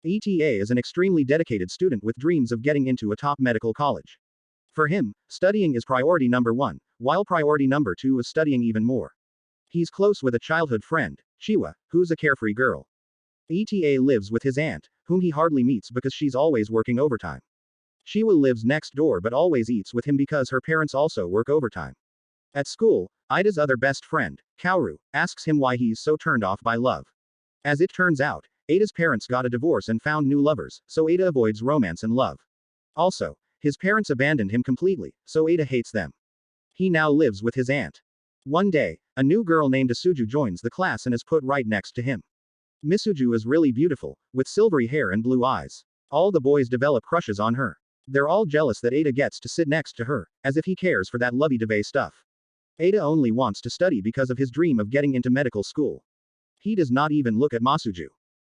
Eita is an extremely dedicated student with dreams of getting into a top medical college. For him, studying is priority number one, while priority number two is studying even more. He's close with a childhood friend, Chiwa, who's a carefree girl. Eita lives with his aunt, whom he hardly meets because she's always working overtime. Chiwa lives next door but always eats with him because her parents also work overtime. At school, Ida's other best friend, Kaoru, asks him why he's so turned off by love. As it turns out, Ada's parents got a divorce and found new lovers, so Ada avoids romance and love. Also, his parents abandoned him completely, so Ada hates them. He now lives with his aunt. One day, a new girl named Asuju joins the class and is put right next to him. Misuju is really beautiful, with silvery hair and blue eyes. All the boys develop crushes on her. They're all jealous that Ada gets to sit next to her, as if he cares for that lovey-dovey stuff. Ada only wants to study because of his dream of getting into medical school. He does not even look at Masuju.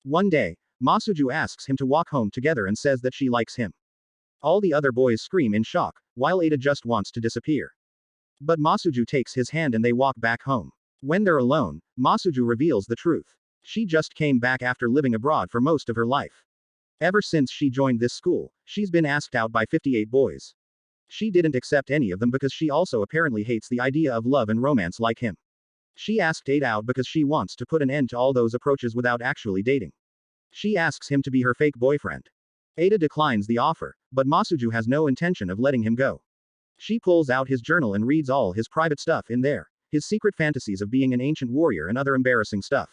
One day, Masuju asks him to walk home together and says that she likes him. All the other boys scream in shock, while Ada just wants to disappear. But Masuju takes his hand and they walk back home. When they're alone, Masuju reveals the truth. She just came back after living abroad for most of her life. Ever since she joined this school, she's been asked out by 58 boys. She didn't accept any of them because she also apparently hates the idea of love and romance like him. She asked Eita out because she wants to put an end to all those approaches without actually dating. She asks him to be her fake boyfriend. Eita declines the offer, but Masuju has no intention of letting him go. She pulls out his journal and reads all his private stuff in there, his secret fantasies of being an ancient warrior and other embarrassing stuff.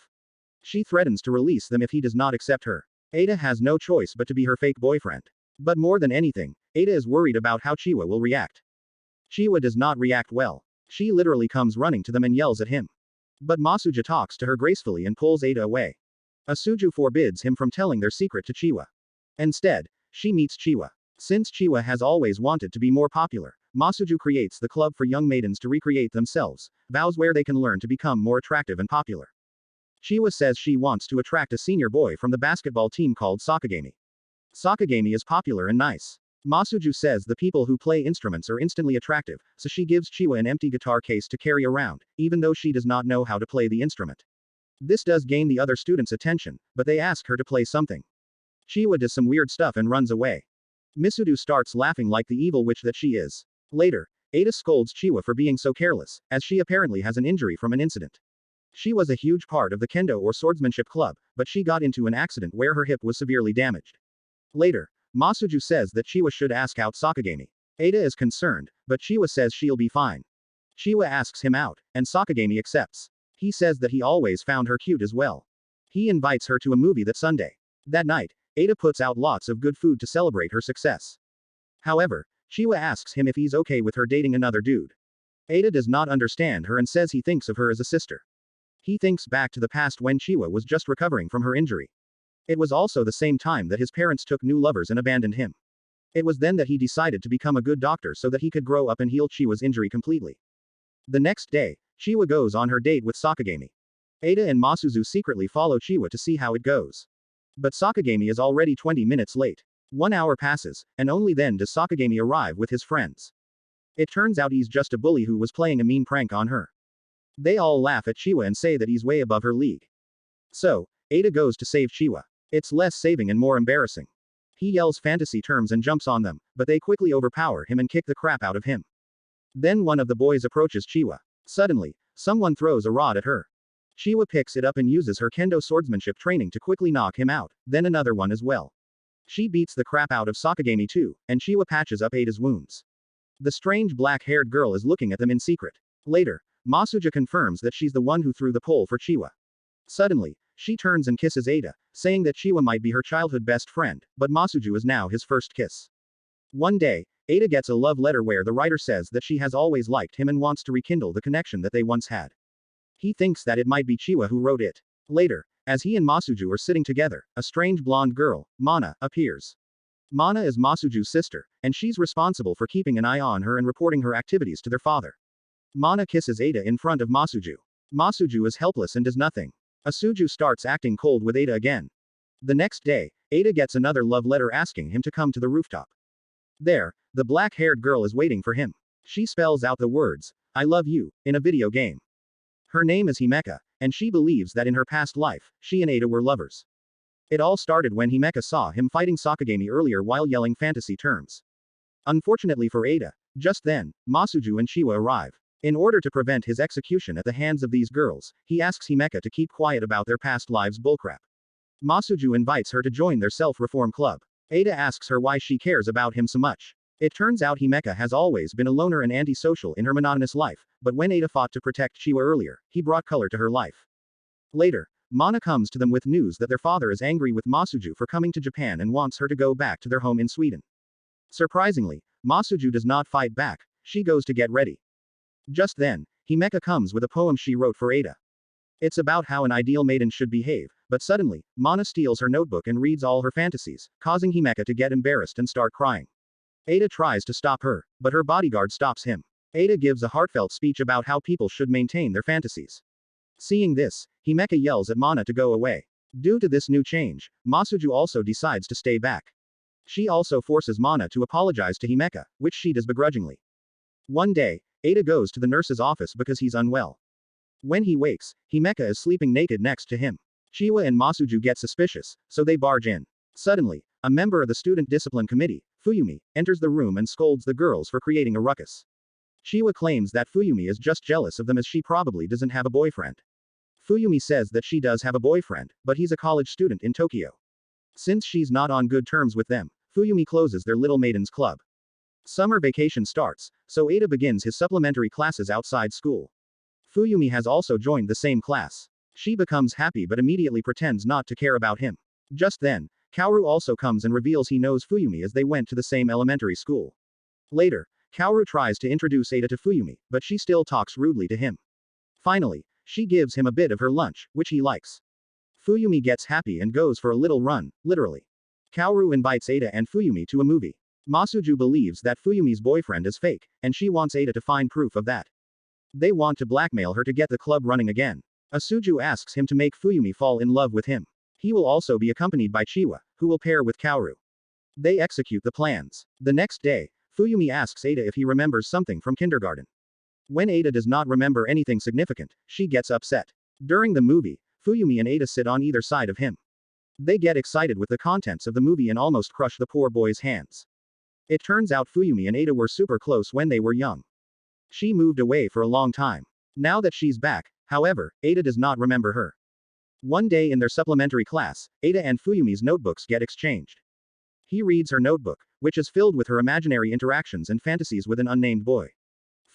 She threatens to release them if he does not accept her. Eita has no choice but to be her fake boyfriend. But more than anything, Eita is worried about how Chiwa will react. Chiwa does not react well. She literally comes running to them and yells at him. But Masuju talks to her gracefully and pulls Eita away. Asuju forbids him from telling their secret to Chiwa. Instead, she meets Chiwa. Since Chiwa has always wanted to be more popular, Masuju creates the club for young maidens to recreate themselves, vows where they can learn to become more attractive and popular. Chiwa says she wants to attract a senior boy from the basketball team called Sakagami. Sakagami is popular and nice. Masuju says the people who play instruments are instantly attractive, so she gives Chiwa an empty guitar case to carry around, even though she does not know how to play the instrument. This does gain the other students' attention, but they ask her to play something. Chiwa does some weird stuff and runs away. Misudu starts laughing like the evil witch that she is. Later, Eita scolds Chiwa for being so careless, as she apparently has an injury from an incident. She was a huge part of the kendo or swordsmanship club, but she got into an accident where her hip was severely damaged. Later, Masuju says that Chiwa should ask out Sakagami. Eita is concerned, but Chiwa says she'll be fine. Chiwa asks him out, and Sakagami accepts. He says that he always found her cute as well. He invites her to a movie that Sunday. That night, Eita puts out lots of good food to celebrate her success. However, Chiwa asks him if he's okay with her dating another dude. Eita does not understand her and says he thinks of her as a sister. He thinks back to the past when Chiwa was just recovering from her injury. It was also the same time that his parents took new lovers and abandoned him. It was then that he decided to become a good doctor so that he could grow up and heal Chiwa's injury completely. The next day, Chiwa goes on her date with Sakagami. Eita and Masuzu secretly follow Chiwa to see how it goes. But Sakagami is already 20 minutes late. 1 hour passes, and only then does Sakagami arrive with his friends. It turns out he's just a bully who was playing a mean prank on her. They all laugh at Chiwa and say that he's way above her league. So, Eita goes to save Chiwa. It's less saving and more embarrassing. He yells fantasy terms and jumps on them, but they quickly overpower him and kick the crap out of him. Then one of the boys approaches Chiwa. Suddenly, someone throws a rod at her. Chiwa picks it up and uses her kendo swordsmanship training to quickly knock him out, then another one as well. She beats the crap out of Sakagami too, and Chiwa patches up Eita's wounds. The strange black-haired girl is looking at them in secret. Later, Masuja confirms that she's the one who threw the pole for Chiwa. Suddenly, she turns and kisses Eita, saying that Chiwa might be her childhood best friend, but Masuju is now his first kiss. One day, Eita gets a love letter where the writer says that she has always liked him and wants to rekindle the connection that they once had. He thinks that it might be Chiwa who wrote it. Later, as he and Masuju are sitting together, a strange blonde girl, Mana, appears. Mana is Masuju's sister, and she's responsible for keeping an eye on her and reporting her activities to their father. Mana kisses Eita in front of Masuju. Masuju is helpless and does nothing. Asuju starts acting cold with Eita again. The next day, Eita gets another love letter asking him to come to the rooftop. There, the black-haired girl is waiting for him. She spells out the words, "I love you," in a video game. Her name is Himeka, and she believes that in her past life, she and Eita were lovers. It all started when Himeka saw him fighting Sakagami earlier while yelling fantasy terms. Unfortunately for Eita, just then, Masuju and Chiwa arrive. In order to prevent his execution at the hands of these girls, he asks Himeka to keep quiet about their past lives bullcrap. Masuju invites her to join their self-reform club. Eita asks her why she cares about him so much. It turns out Himeka has always been a loner and antisocial in her monotonous life, but when Eita fought to protect Chiwa earlier, he brought color to her life. Later, Mana comes to them with news that their father is angry with Masuju for coming to Japan and wants her to go back to their home in Sweden. Surprisingly, Masuju does not fight back, she goes to get ready. Just then, Himeka comes with a poem she wrote for Eita. It's about how an ideal maiden should behave, but suddenly, Mana steals her notebook and reads all her fantasies, causing Himeka to get embarrassed and start crying. Eita tries to stop her, but her bodyguard stops him. Eita gives a heartfelt speech about how people should maintain their fantasies. Seeing this, Himeka yells at Mana to go away. Due to this new change, Masuju also decides to stay back. She also forces Mana to apologize to Himeka, which she does begrudgingly. One day, Eita goes to the nurse's office because he's unwell. When he wakes, Himeka is sleeping naked next to him. Chiwa and Masuju get suspicious, so they barge in. Suddenly, a member of the student discipline committee, Fuyumi, enters the room and scolds the girls for creating a ruckus. Chiwa claims that Fuyumi is just jealous of them as she probably doesn't have a boyfriend. Fuyumi says that she does have a boyfriend, but he's a college student in Tokyo. Since she's not on good terms with them, Fuyumi closes their Little Maidens Club. Summer vacation starts, so Eita begins his supplementary classes outside school. Fuyumi has also joined the same class. She becomes happy but immediately pretends not to care about him. Just then, Kaoru also comes and reveals he knows Fuyumi as they went to the same elementary school. Later, Kaoru tries to introduce Eita to Fuyumi, but she still talks rudely to him. Finally, she gives him a bit of her lunch, which he likes. Fuyumi gets happy and goes for a little run, literally. Kaoru invites Eita and Fuyumi to a movie. Masuju believes that Fuyumi's boyfriend is fake, and she wants Eita to find proof of that. They want to blackmail her to get the club running again. Asuju asks him to make Fuyumi fall in love with him. He will also be accompanied by Chiwa, who will pair with Kaoru. They execute the plans. The next day, Fuyumi asks Eita if he remembers something from kindergarten. When Eita does not remember anything significant, she gets upset. During the movie, Fuyumi and Eita sit on either side of him. They get excited with the contents of the movie and almost crush the poor boy's hands. It turns out Fuyumi and Eita were super close when they were young. She moved away for a long time. Now that she's back, however, Eita does not remember her. One day in their supplementary class, Eita and Fuyumi's notebooks get exchanged. He reads her notebook, which is filled with her imaginary interactions and fantasies with an unnamed boy.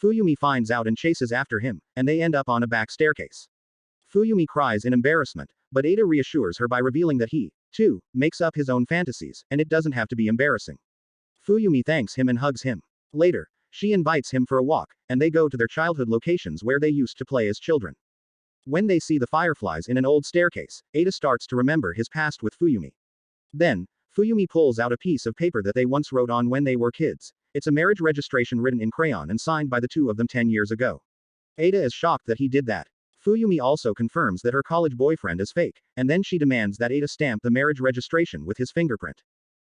Fuyumi finds out and chases after him, and they end up on a back staircase. Fuyumi cries in embarrassment, but Eita reassures her by revealing that he, too, makes up his own fantasies, and it doesn't have to be embarrassing. Fuyumi thanks him and hugs him. Later, she invites him for a walk, and they go to their childhood locations where they used to play as children. When they see the fireflies in an old staircase, Eita starts to remember his past with Fuyumi. Then, Fuyumi pulls out a piece of paper that they once wrote on when they were kids. It's a marriage registration written in crayon and signed by the two of them 10 years ago. Eita is shocked that he did that. Fuyumi also confirms that her college boyfriend is fake, and then she demands that Eita stamp the marriage registration with his fingerprint.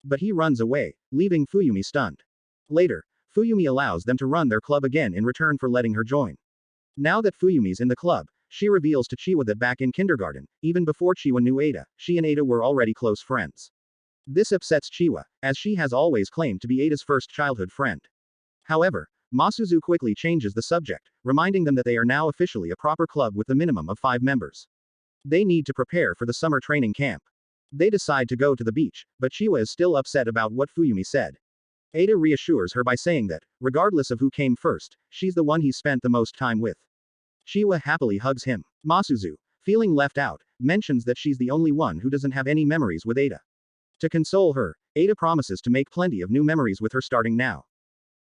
But he runs away, leaving Fuyumi stunned. Later, Fuyumi allows them to run their club again in return for letting her join. Now that Fuyumi's in the club, she reveals to Chiwa that back in kindergarten, even before Chiwa knew Eita, she and Eita were already close friends. This upsets Chiwa, as she has always claimed to be Eita's first childhood friend. However, Masuzu quickly changes the subject, reminding them that they are now officially a proper club with the minimum of 5 members. They need to prepare for the summer training camp. They decide to go to the beach, but Chiwa is still upset about what Fuyumi said. Eita reassures her by saying that, regardless of who came first, she's the one he's spent the most time with. Chiwa happily hugs him. Masuzu, feeling left out, mentions that she's the only one who doesn't have any memories with Eita. To console her, Eita promises to make plenty of new memories with her starting now.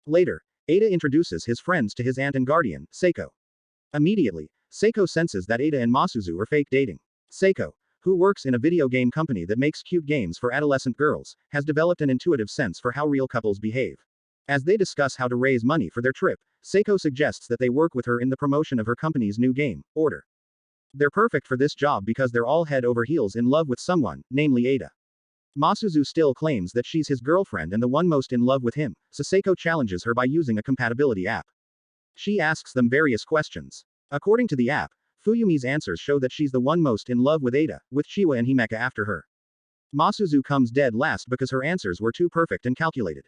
Later, Eita introduces his friends to his aunt and guardian, Seiko. Immediately, Seiko senses that Eita and Masuzu are fake dating. Seiko, who works in a video game company that makes cute games for adolescent girls, has developed an intuitive sense for how real couples behave. As they discuss how to raise money for their trip, Seiko suggests that they work with her in the promotion of her company's new game, Order. They're perfect for this job because they're all head over heels in love with someone, namely Eita. Masuzu still claims that she's his girlfriend and the one most in love with him, so Seiko challenges her by using a compatibility app. She asks them various questions. According to the app, Fuyumi's answers show that she's the one most in love with Eita, with Chiwa and Himeka after her. Masuzu comes dead last because her answers were too perfect and calculated.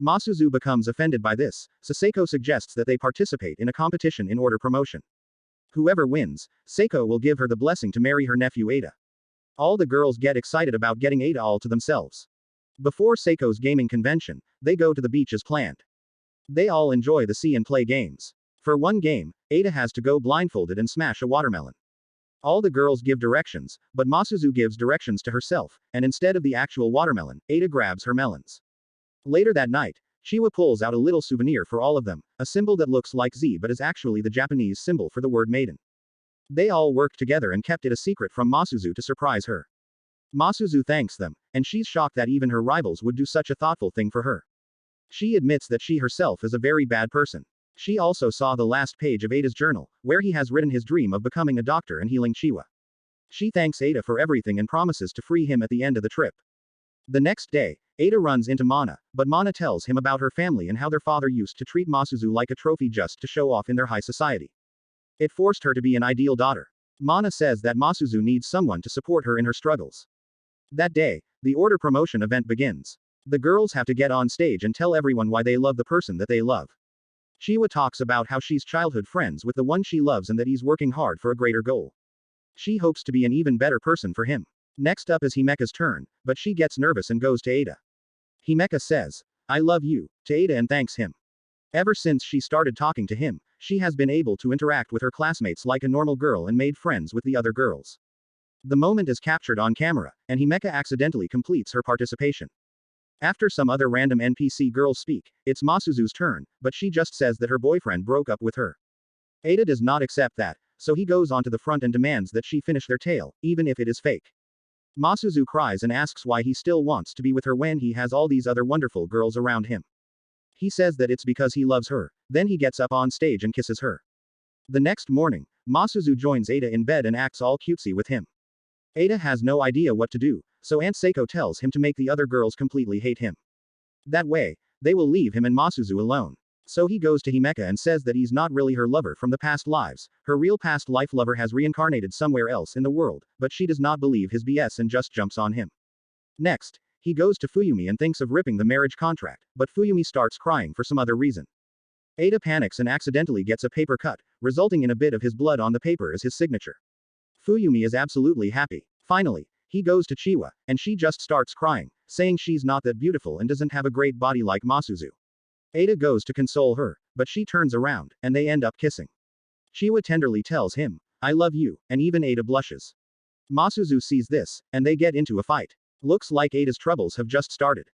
Masuzu becomes offended by this, so Seiko suggests that they participate in a competition in order promotion. Whoever wins, Seiko will give her the blessing to marry her nephew Eita. All the girls get excited about getting Eita all to themselves. Before Seiko's gaming convention, they go to the beach as planned. They all enjoy the sea and play games. For one game, Eita has to go blindfolded and smash a watermelon. All the girls give directions, but Masuzu gives directions to herself, and instead of the actual watermelon, Eita grabs her melons. Later that night, Chiwa pulls out a little souvenir for all of them, a symbol that looks like Z but is actually the Japanese symbol for the word maiden. They all worked together and kept it a secret from Masuzu to surprise her. Masuzu thanks them, and she's shocked that even her rivals would do such a thoughtful thing for her. She admits that she herself is a very bad person. She also saw the last page of Eita's journal, where he has written his dream of becoming a doctor and healing Chiwa. She thanks Eita for everything and promises to free him at the end of the trip. The next day, Eita runs into Mana, but Mana tells him about her family and how their father used to treat Masuzu like a trophy just to show off in their high society. It forced her to be an ideal daughter. Mana says that Masuzu needs someone to support her in her struggles. That day, the order promotion event begins. The girls have to get on stage and tell everyone why they love the person that they love. Chiwa talks about how she's childhood friends with the one she loves and that he's working hard for a greater goal. She hopes to be an even better person for him. Next up is Himeka's turn, but she gets nervous and goes to Eita. Himeka says, "I love you," to Eita and thanks him. Ever since she started talking to him, she has been able to interact with her classmates like a normal girl and made friends with the other girls. The moment is captured on camera, and Himeka accidentally completes her participation. After some other random NPC girls speak, it's Masuzu's turn, but she just says that her boyfriend broke up with her. Eita does not accept that, so he goes onto the front and demands that she finish their tale, even if it is fake. Masuzu cries and asks why he still wants to be with her when he has all these other wonderful girls around him. He says that it's because he loves her, then he gets up on stage and kisses her. The next morning, Masuzu joins Eita in bed and acts all cutesy with him. Eita has no idea what to do, so Aunt Seiko tells him to make the other girls completely hate him. That way, they will leave him and Masuzu alone. So he goes to Himeka and says that he's not really her lover from the past lives, her real past life lover has reincarnated somewhere else in the world, but she does not believe his BS and just jumps on him. Next, he goes to Fuyumi and thinks of ripping the marriage contract, but Fuyumi starts crying for some other reason. Eita panics and accidentally gets a paper cut, resulting in a bit of his blood on the paper as his signature. Fuyumi is absolutely happy. Finally, he goes to Chiwa, and she just starts crying, saying she's not that beautiful and doesn't have a great body like Masuzu. Eita goes to console her, but she turns around, and they end up kissing. Chiwa tenderly tells him, "I love you," and even Eita blushes. Masuzu sees this, and they get into a fight. Looks like Eita's troubles have just started.